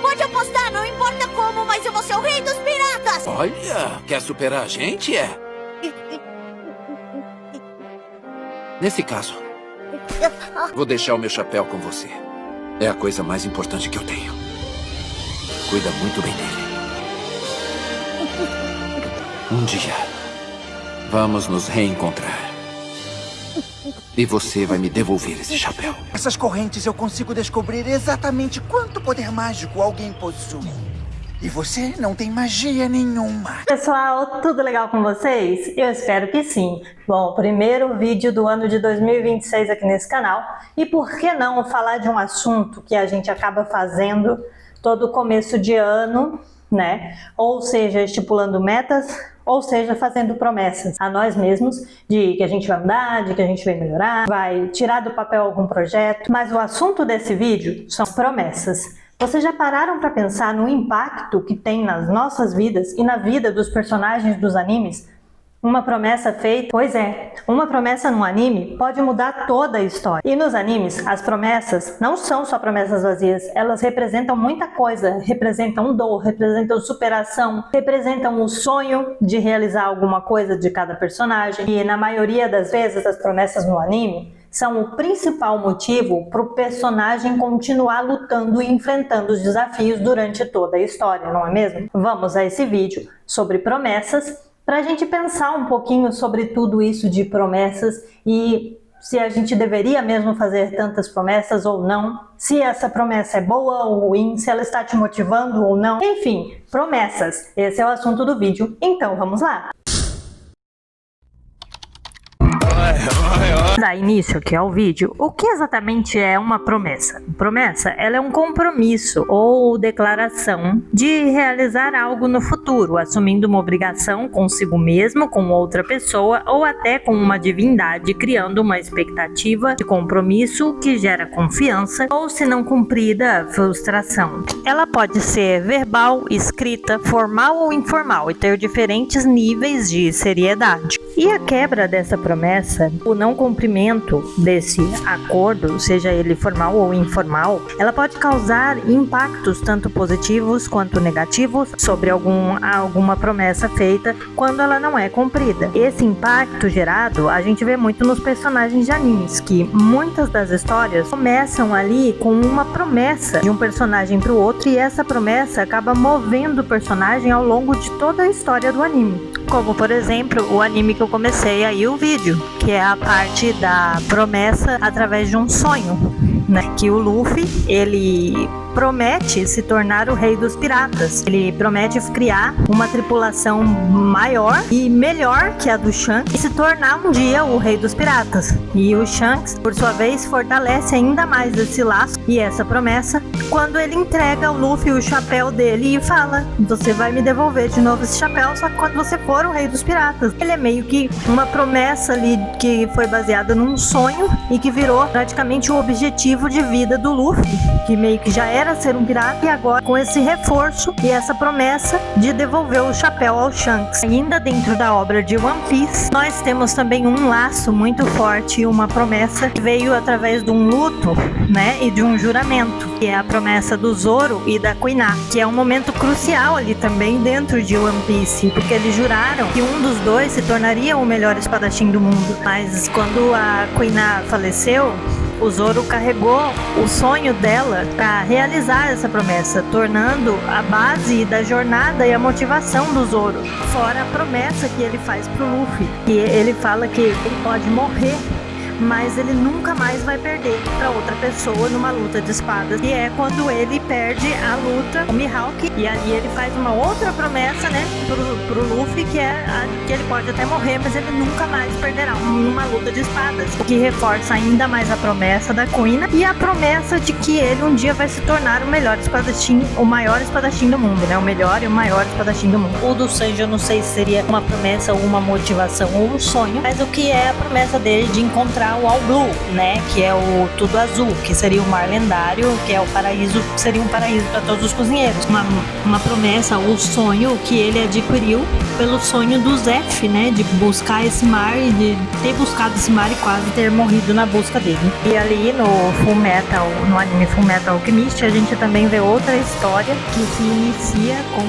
Pode apostar, não importa como, mas eu vou ser o rei dos piratas! Olha, quer superar a gente, é? Nesse caso, vou deixar o meu chapéu com você. É a coisa mais importante que eu tenho. Cuida muito bem dele. Um dia, vamos nos reencontrar. E você vai me devolver esse chapéu. Essas correntes eu consigo descobrir exatamente quanto poder mágico alguém possui. E você não tem magia nenhuma. Pessoal, tudo legal com vocês? Eu espero que sim. Bom, primeiro vídeo do ano de 2026 aqui nesse canal. E por que não falar de um assunto que a gente acaba fazendo todo começo de ano, né? Ou seja, estipulando metas, ou seja, fazendo promessas a nós mesmos de que a gente vai mudar, de que a gente vai melhorar, vai tirar do papel algum projeto. Mas o assunto desse vídeo são promessas. Vocês já pararam para pensar no impacto que tem nas nossas vidas e na vida dos personagens dos animes? Uma promessa feita? Pois é, uma promessa num anime pode mudar toda a história. E nos animes, as promessas não são só promessas vazias, elas representam muita coisa, representam dor, representam superação, representam o sonho de realizar alguma coisa de cada personagem. E na maioria das vezes, as promessas no anime são o principal motivo para o personagem continuar lutando e enfrentando os desafios durante toda a história, não é mesmo? Vamos a esse vídeo sobre promessas, para a gente pensar um pouquinho sobre tudo isso de promessas e se a gente deveria mesmo fazer tantas promessas ou não, se essa promessa é boa ou ruim, se ela está te motivando ou não. Enfim, promessas, esse é o assunto do vídeo, então vamos lá! Dar início aqui ao vídeo, o que exatamente é uma promessa? Promessa, ela é um compromisso ou declaração de realizar algo no futuro, assumindo uma obrigação consigo mesmo, com outra pessoa ou até com uma divindade, criando uma expectativa de compromisso que gera confiança ou, se não cumprida, frustração. Ela pode ser verbal, escrita, formal ou informal e ter diferentes níveis de seriedade. E a quebra dessa promessa, o não cumprimento desse acordo, seja ele formal ou informal, ela pode causar impactos tanto positivos quanto negativos sobre alguma promessa feita quando ela não é cumprida. Esse impacto gerado a gente vê muito nos personagens de animes, que muitas das histórias começam ali com uma promessa de um personagem para o outro e essa promessa acaba movendo o personagem ao longo de toda a história do anime. Como, por exemplo, o anime que eu comecei aí o vídeo, que é a parte da promessa através de um sonho, né? Que o Luffy, ele promete se tornar o rei dos piratas. Ele promete criar uma tripulação maior e melhor que a do Shanks e se tornar um dia o rei dos piratas. E o Shanks, por sua vez, fortalece ainda mais esse laço e essa promessa quando ele entrega ao Luffy o chapéu dele e fala: você vai me devolver de novo esse chapéu, só que quando você for o rei dos piratas. Ele é meio que uma promessa ali que foi baseada num sonho e que virou praticamente o objetivo de vida do Luffy, que meio que já era ser um pirata e agora com esse reforço e essa promessa de devolver o chapéu ao Shanks. Ainda dentro da obra de One Piece, nós temos também um laço muito forte e uma promessa que veio através de um luto, né, e de um juramento, que é a promessa do Zoro e da Kuina, que é um momento crucial ali também dentro de One Piece, porque eles juraram que um dos dois se tornaria o melhor espadachim do mundo, mas quando a Kuina faleceu, o Zoro carregou o sonho dela para realizar essa promessa, tornando a base da jornada e a motivação do Zoro. Fora a promessa que ele faz pro Luffy, que ele fala que ele pode morrer, mas ele nunca mais vai perder para outra pessoa numa luta de espadas. E é quando ele perde a luta com o Mihawk, e ali ele faz uma outra promessa, né, pro Luffy, que é que ele pode até morrer, mas ele nunca mais perderá numa luta de espadas, o que reforça ainda mais a promessa da Kuina e a promessa de que ele um dia vai se tornar o melhor espadachim, o maior espadachim do mundo, né, o melhor e o maior espadachim do mundo. O do Sanji eu não sei se seria uma promessa ou uma motivação ou um sonho, mas o que é a promessa dele de encontrar para o All Blue, né, que é o tudo azul, que seria o mar lendário, que é o paraíso, seria um paraíso para todos os cozinheiros. Uma promessa, o sonho que ele adquiriu pelo sonho do Zeph, né, de buscar esse mar e de ter buscado esse mar e quase ter morrido na busca dele. E ali no anime Fullmetal Alchemist, a gente também vê outra história que se inicia com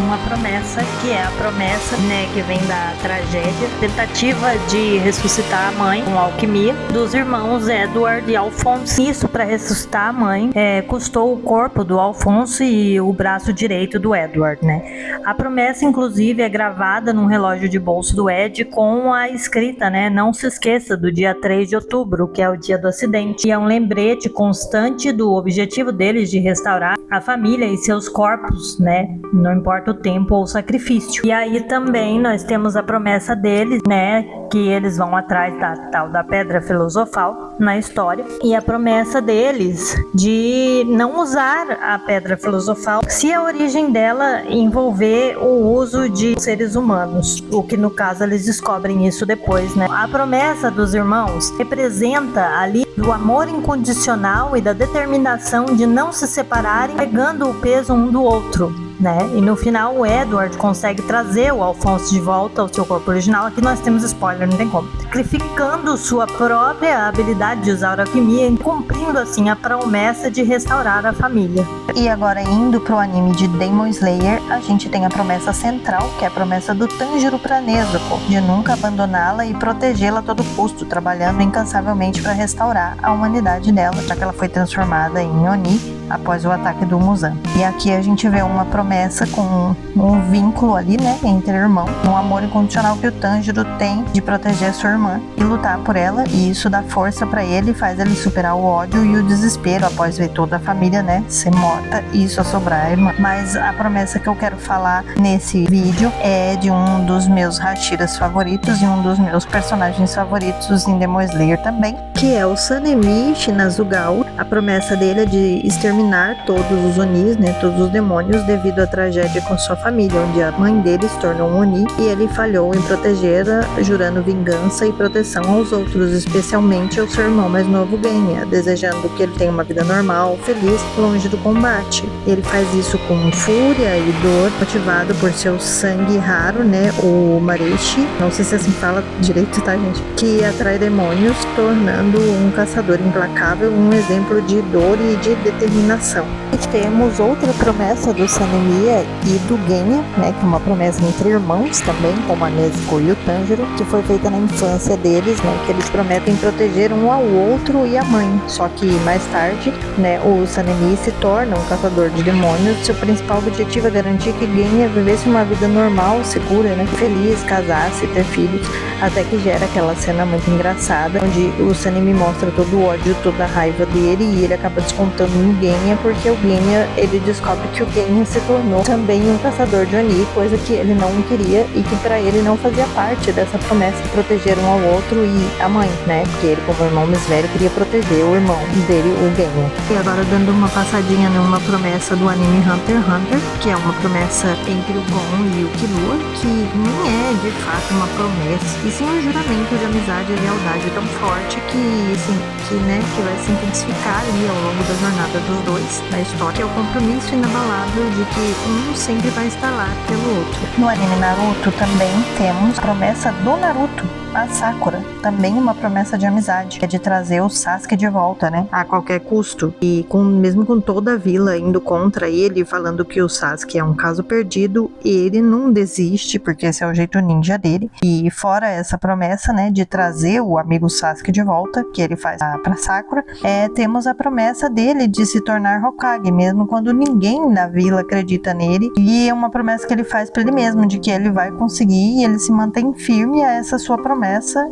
uma promessa, que é a promessa, né, que vem da tragédia, tentativa de ressuscitar a mãe com alquimia dos irmãos Edward e Alphonse. Isso, para ressuscitar a mãe, custou o corpo do Alphonse e o braço direito do Edward, né? A promessa, inclusive, é gravada num relógio de bolso do Ed com a escrita, né, não se esqueça do dia 3 de outubro, que é o dia do acidente, e é um lembrete constante do objetivo deles de restaurar a família e seus corpos, né, não importa o tempo ou o sacrifício. E aí também nós temos a promessa deles, né, que eles vão atrás da tal da pedra filosofal na história, e a promessa deles de não usar a pedra filosofal se a origem dela envolver o uso de seres humanos, o que no caso eles descobrem isso depois, né? A promessa dos irmãos representa ali do amor incondicional e da determinação de não se separarem, pegando o peso um do outro, né? E no final o Edward consegue trazer o Alphonse de volta ao seu corpo original. Aqui nós temos spoiler, não tem como. Sacrificando sua própria habilidade de usar a alquimia e cumprindo assim a promessa de restaurar a família. E agora, indo pro anime de Demon Slayer, a gente tem a promessa central, que é a promessa do Tanjiro pra Nezuko, de nunca abandoná-la e protegê-la a todo custo, trabalhando incansavelmente para restaurar a humanidade dela, já que ela foi transformada em Oni após o ataque do Muzan. E aqui a gente vê uma promessa com um vínculo ali, né, entre irmãos, um amor incondicional que o Tanjiro tem de proteger a sua irmã e lutar por ela, e isso dá força para ele e faz ele superar o ódio e o desespero após ver toda a família, né, ser morta e só sobrar a irmã. Mas a promessa que eu quero falar nesse vídeo é de um dos meus Hashiras favoritos e um dos meus personagens favoritos em Demon Slayer também, que é o Sanemi Shinazugawa. A promessa dele é de exterminar todos os Onis, né, todos os demônios, devido à tragédia com sua família, onde a mãe dele se tornou um Oni e ele falhou em protegê-la, jurando vingança e proteção aos outros, especialmente ao seu irmão mais novo, Genya, desejando que ele tenha uma vida normal, feliz, longe do combate. Ele faz isso com fúria e dor, motivado por seu sangue raro, né, o Mareshi, não sei se assim fala direito, tá, gente, que atrai demônios, tornando um caçador implacável, um exemplo de dor e de determinação. E temos outra promessa do Sanemia e do Genya, né, que é uma promessa entre irmãos também, como a Nezuko e o Tanjiro, que foi feita na infância deles, né, que eles prometem proteger um ao outro e a mãe. Só que mais tarde, né, o Sanemi se torna um caçador de demônios. Seu principal objetivo é garantir que Genya vivesse uma vida normal, segura, né, feliz, casasse, ter filhos, até que gera aquela cena muito engraçada, onde o Sanemi mostra todo o ódio, toda a raiva dele, e ele acaba descontando no Genya, porque o Genya, ele descobre que o Genya se tornou também um caçador de Oni, coisa que ele não queria e que pra ele não fazia parte dessa promessa de proteger um ao outro e a mãe, né, porque ele, como irmão mais velho, queria proteger o irmão dele, o Genya. E agora dando uma passadinha numa promessa do anime Hunter x Hunter, que é uma promessa entre o Gon e o Killua, que nem é de fato uma promessa, e sim um juramento de amizade e lealdade tão forte que, assim, que vai se intensificar ali ao longo da jornada dos dois na história, que é o compromisso inabalável de que um sempre vai estar lá pelo outro. No anime Naruto também temos a promessa do Naruto a Sakura, também uma promessa de amizade, é de trazer o Sasuke de volta, né, a qualquer custo, e mesmo com toda a vila indo contra ele, falando que o Sasuke é um caso perdido, ele não desiste, porque esse é o jeito ninja dele. E fora essa promessa, né, de trazer o amigo Sasuke de volta, que ele faz pra Sakura, temos a promessa dele de se tornar Hokage, mesmo quando ninguém na vila acredita nele, e é uma promessa que ele faz pra ele mesmo, de que ele vai conseguir, e ele se mantém firme a essa sua promessa,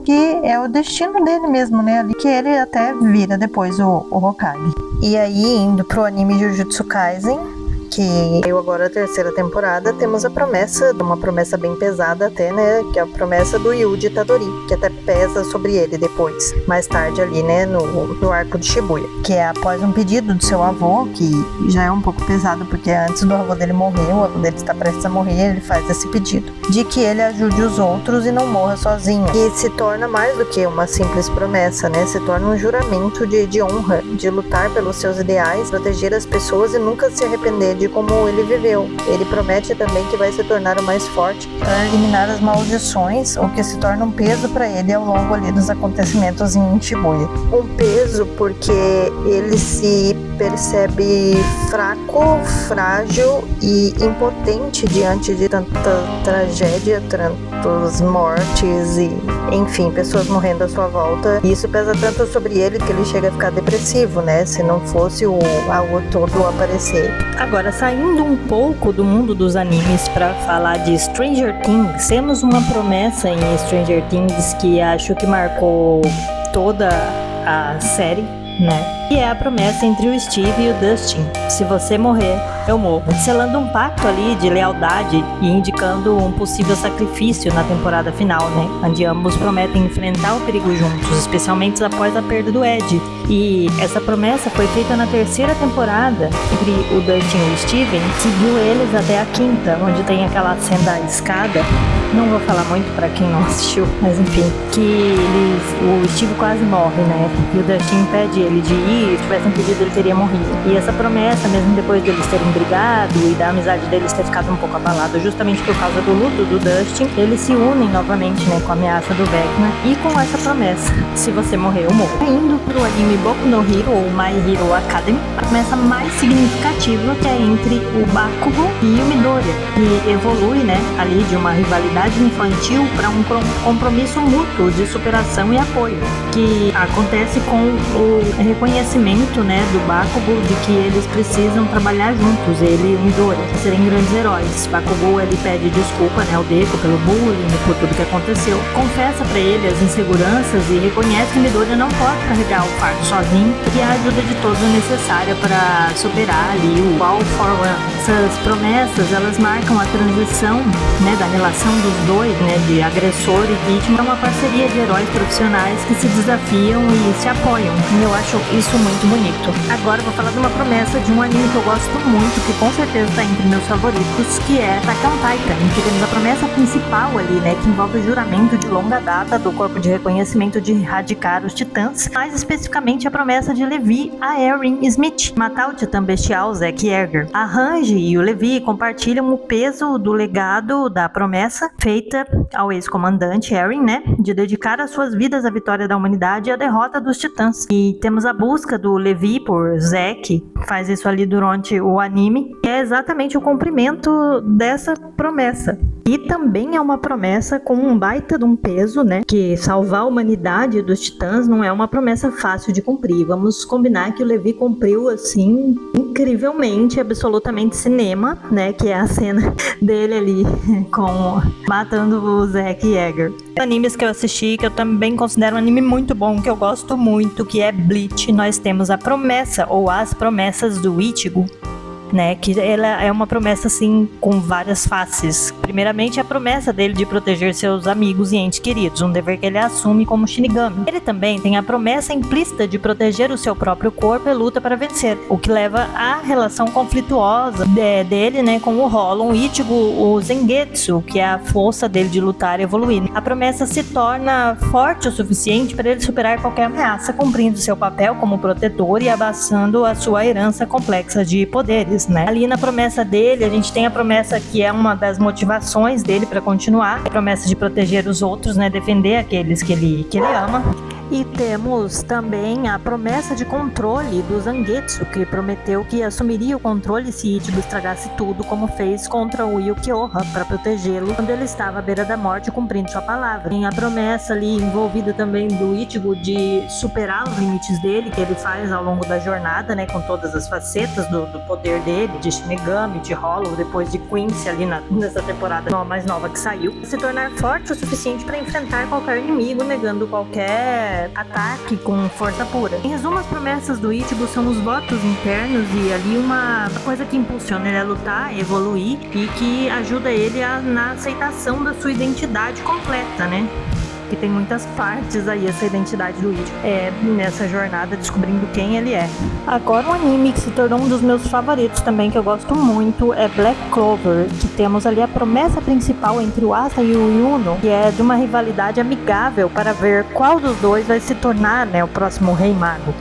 que é o destino dele mesmo, né, ali, que ele até vira depois o Hokage. E aí, indo pro anime Jujutsu Kaisen, que eu agora a terceira temporada, temos a promessa, uma promessa bem pesada até, né, que é a promessa do Yuji Tadori, que até pesa sobre ele depois, mais tarde ali, né, no arco de Shibuya, que é após um pedido do seu avô, que já é um pouco pesado, porque antes do avô dele morrer, o avô dele está prestes a morrer, ele faz esse pedido, de que ele ajude os outros e não morra sozinho, e se torna mais do que uma simples promessa, né, se torna um juramento de honra, de lutar pelos seus ideais, proteger as pessoas e nunca se arrepender de como ele viveu. Ele promete também que vai se tornar o mais forte para eliminar as maldições, o que se torna um peso para ele ao longo ali dos acontecimentos em Shibuya. Um peso porque ele se percebe fraco, frágil e impotente diante de tanta tragédia, tantas mortes e, enfim, pessoas morrendo à sua volta. E isso pesa tanto sobre ele que ele chega a ficar depressivo, né? Se não fosse o algo todo aparecer. Agora, saindo um pouco do mundo dos animes para falar de Stranger Things, temos uma promessa em Stranger Things que acho que marcou toda a série, né? Que é a promessa entre o Steve e o Dustin: se você morrer, eu morro. Selando um pacto ali de lealdade e indicando um possível sacrifício na temporada final, né? Onde ambos prometem enfrentar o perigo juntos, especialmente após a perda do Ed. E essa promessa foi feita na terceira temporada entre o Dustin e o Steven, seguiu eles até a quinta, onde tem aquela cena da escada. Não vou falar muito pra quem não assistiu, mas enfim, que o Steve quase morre, né? E o Dustin impede ele de ir, se tivessem pedido ele teria morrido. E essa promessa, mesmo depois deles terem brigado e da amizade deles ter ficado um pouco abalada justamente por causa do luto do Dustin, eles se unem novamente, né, com a ameaça do Vecna e com essa promessa: se você morrer, eu morro. Indo pro anime Boku no Hero ou My Hero Academy, a promessa mais significativa que é entre o Bakugo e o Midoriya, que evolui, né, ali de uma rivalidade infantil para um compromisso mútuo de superação e apoio, que acontece com o reconhecimento, né, do Bakugo de que eles precisam trabalhar juntos, ele e o Midoriya, serem grandes heróis. Bakugo, ele pede desculpa, né, ao Deku pelo bullying e por tudo que aconteceu, confessa para ele as inseguranças e reconhece que Midoriya não pode carregar o fardo sozinho e a ajuda de todos é necessária para superar ali o All for One. Essas promessas, elas marcam a transição, né, da relação dos dois, né, de agressor e vítima, é uma parceria de heróis profissionais que se desafiam e se apoiam. E eu acho isso muito bonito. Agora eu vou falar de uma promessa de um anime que eu gosto muito, que com certeza está entre meus favoritos, que é Attack on Titan, em que temos a promessa principal ali, né, que envolve o juramento de longa data do corpo de reconhecimento de erradicar os titãs, mais especificamente a promessa de Levi a Eren Smith, matar o titã bestial Zack Yeager. A Hanji e o Levi compartilham o peso do legado da promessa feita ao ex-comandante Eren, né, de dedicar as suas vidas à vitória da humanidade e à derrota dos titãs. E temos a busca do Levi por Zack, faz isso ali durante o anime, que é exatamente o cumprimento dessa promessa. E também é uma promessa com um baita de um peso, né, que salvar a humanidade dos titãs não é uma promessa fácil de cumprir. Vamos combinar que o Levi cumpriu, assim, incrivelmente, absolutamente cinema, né, que é a cena dele ali com matando o Zack Yeager. Animes que eu assisti, que eu também considero um anime muito bom, que eu gosto muito, que é Bleach. Nós temos a promessa, ou as promessas do Ichigo, né, que ela é uma promessa assim com várias faces. Primeiramente, a promessa dele de proteger seus amigos e entes queridos, um dever que ele assume como Shinigami. Ele também tem a promessa implícita de proteger o seu próprio corpo e luta para vencer, o que leva à relação conflituosa dele, né, com o Hollow, o Ichigo, o Zangetsu, que é a força dele de lutar e evoluir. A promessa se torna forte o suficiente para ele superar qualquer ameaça, cumprindo seu papel como protetor e abraçando a sua herança complexa de poderes. Né? Ali na promessa dele, a gente tem a promessa que é uma das motivações dele para continuar, a promessa de proteger os outros, né? Defender aqueles que ele ama. E temos também a promessa de controle do Zangetsu, que prometeu que assumiria o controle se Ichigo estragasse tudo, como fez contra o Yuki Oha, para protegê-lo quando ele estava à beira da morte, cumprindo sua palavra. Tem a promessa ali envolvida também do Ichigo de superar os limites dele, que ele faz ao longo da jornada, né, com todas as facetas do poder dele, de Shinigami, de Hollow, depois de Quincy ali nessa temporada mais nova que saiu, se tornar forte o suficiente para enfrentar qualquer inimigo, negando qualquer ataque com força pura. Em resumo, as promessas do Ichigo são os votos internos e ali uma coisa que impulsiona ele a lutar, evoluir e que ajuda ele na aceitação da sua identidade completa, né? Que tem muitas partes aí, essa identidade do Ichigo. Nessa jornada descobrindo quem ele é. Agora um anime que se tornou um dos meus favoritos também, que eu gosto muito, é Black Clover, que temos ali a promessa principal entre o Asta e o Yuno, que é de uma rivalidade amigável para ver qual dos dois vai se tornar, né, o próximo Rei Mago.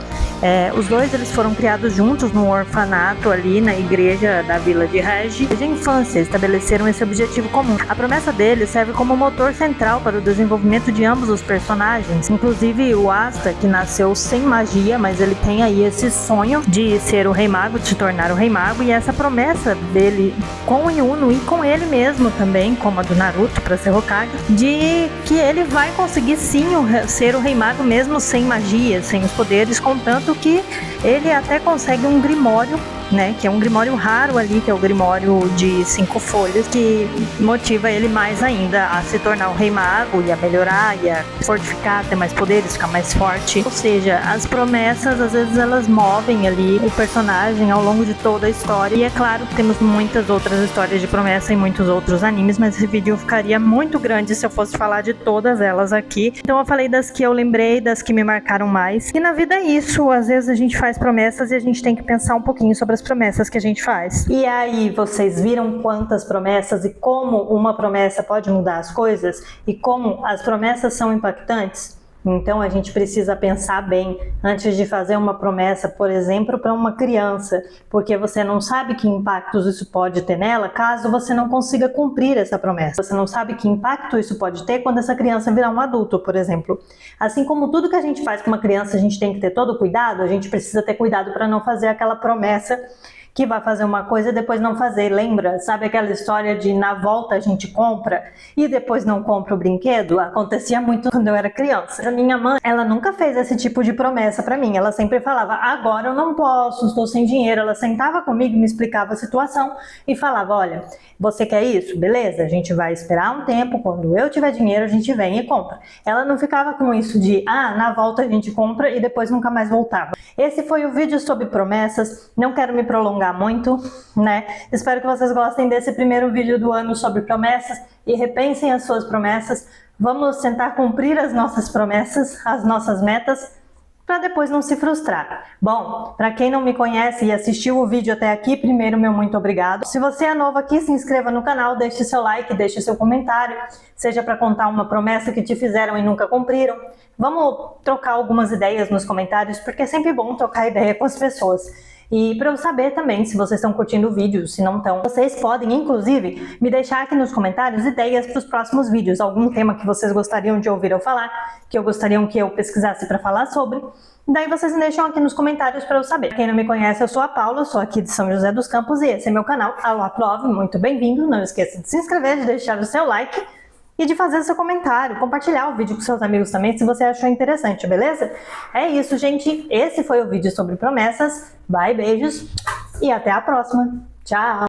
Os dois eles foram criados juntos no orfanato ali na igreja da vila de Regi. Desde a infância estabeleceram esse objetivo comum. A promessa deles serve como motor central para o desenvolvimento de ambos os personagens, inclusive o Asta, que nasceu sem magia, mas ele tem aí esse sonho de ser o Rei Mago, de se tornar o Rei Mago, e essa promessa dele com o Yuno e com ele mesmo também, como a do Naruto para ser Hokage, de que ele vai conseguir sim ser o Rei Mago mesmo sem magia, sem os poderes, contanto que ele até consegue um grimório, né, que é um grimório raro ali, que é o grimório de 5 folhas, que motiva ele mais ainda a se tornar um Rei Mago e a melhorar e a fortificar, ter mais poderes, ficar mais forte. Ou seja, as promessas às vezes elas movem ali o personagem ao longo de toda a história, e é claro que temos muitas outras histórias de promessa em muitos outros animes, mas esse vídeo ficaria muito grande se eu fosse falar de todas elas aqui. Então eu falei das que eu lembrei, das que me marcaram mais. E na vida é isso, às vezes a gente faz promessas e a gente tem que pensar um pouquinho sobre as promessas que a gente faz. E aí, vocês viram quantas promessas e como uma promessa pode mudar as coisas? E como as promessas são impactantes? Então a gente precisa pensar bem antes de fazer uma promessa, por exemplo, para uma criança, porque você não sabe que impactos isso pode ter nela caso você não consiga cumprir essa promessa. Você não sabe que impacto isso pode ter quando essa criança virar um adulto, por exemplo. Assim como tudo que a gente faz com uma criança a gente tem que ter todo cuidado, a gente precisa ter cuidado para não fazer aquela promessa que vai fazer uma coisa e depois não fazer. Lembra? Sabe aquela história de na volta a gente compra e depois não compra o brinquedo? Acontecia muito quando eu era criança. A minha mãe, ela nunca fez esse tipo de promessa pra mim. Ela sempre falava, agora eu não posso, estou sem dinheiro. Ela sentava comigo, me explicava a situação e falava, olha, você quer isso? Beleza, a gente vai esperar um tempo, quando eu tiver dinheiro a gente vem e compra. Ela não ficava com isso de, na volta a gente compra e depois nunca mais voltava. Esse foi o vídeo sobre promessas. Não quero me prolongar muito, né? Espero que vocês gostem desse primeiro vídeo do ano sobre promessas e repensem as suas promessas. Vamos tentar cumprir as nossas promessas, as nossas metas, para depois não se frustrar. Bom, para quem não me conhece e assistiu o vídeo até aqui, primeiro meu muito obrigado. Se você é novo aqui, se inscreva no canal, deixe seu like, deixe seu comentário, seja para contar uma promessa que te fizeram e nunca cumpriram. Vamos trocar algumas ideias nos comentários, porque é sempre bom trocar ideia com as pessoas. E para eu saber também se vocês estão curtindo o vídeo, se não estão, vocês podem, inclusive, me deixar aqui nos comentários ideias para os próximos vídeos, algum tema que vocês gostariam de ouvir eu falar, que gostariam que eu pesquisasse para falar sobre. Daí vocês me deixam aqui nos comentários para eu saber. Quem não me conhece, eu sou a Paula, sou aqui de São José dos Campos e esse é meu canal, Alô muito bem-vindo. Não esqueça de se inscrever, de deixar o seu like e de fazer seu comentário, compartilhar o vídeo com seus amigos também, se você achou interessante, beleza? É isso, gente. Esse foi o vídeo sobre promessas. Bye, beijos e até a próxima. Tchau!